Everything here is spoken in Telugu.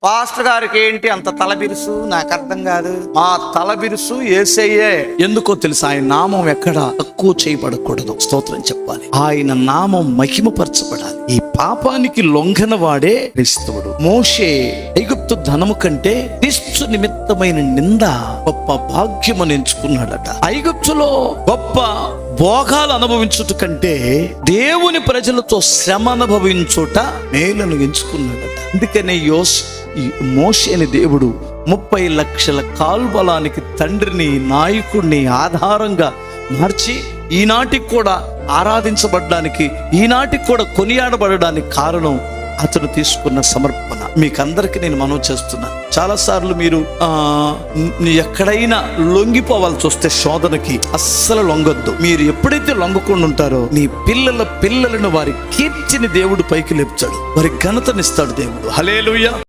పాస్టర్ గారికి ఏంటి అంత తలబిరుసు? నాకు అర్థం కాదు. ఆ తలబిరుసు యేసయ్యే. ఎందుకో తెలుసా? ఆయన నామం ఎక్కడ తక్కువ చేయబడకూడదు. స్తోత్రం చెప్పాలి. ఆయన నామం మహిమపరచబడాలి. ఈ పాపానికి లొంగన వాడే క్రీస్తువుడు. మోషే ఐగుప్తు ధనము కంటే క్రీస్తు నిమిత్తమైన నింద గొప్ప భాగ్యమని ఎంచుకున్నాడట. ఐగుప్తులో గొప్ప భోగాలు అనుభవించుట కంటే దేవుని ప్రజలతో శ్రమ అనుభవించుట మేలను ఎంచుకున్నాడట. అందుకనే మోషేని దేవుడు 30 లక్షల కాల్బలానికి తండ్రిని, నాయకుడిని ఆధారంగా మార్చి ఈనాటికి కూడా ఆరాధించబడడానికి, ఈనాటికి కూడా కొనియాడబడడానికి కారణం అతను తీసుకున్న సమర్పణ. మీకందరికి నేను మనవి చేస్తున్నాను, చాలాసార్లు మీరు ఎక్కడైనా లొంగిపోవాల్సి వస్తే శోధనకి అస్సలు లొంగొద్దు. మీరు ఎప్పుడైతే లొంగకుండా ఉంటారో నీ పిల్లలను వారి కీర్తిని దేవుడు పైకి లేపుతాడు, వారి ఘనతనిస్తాడు దేవుడు. హల్లెలూయా.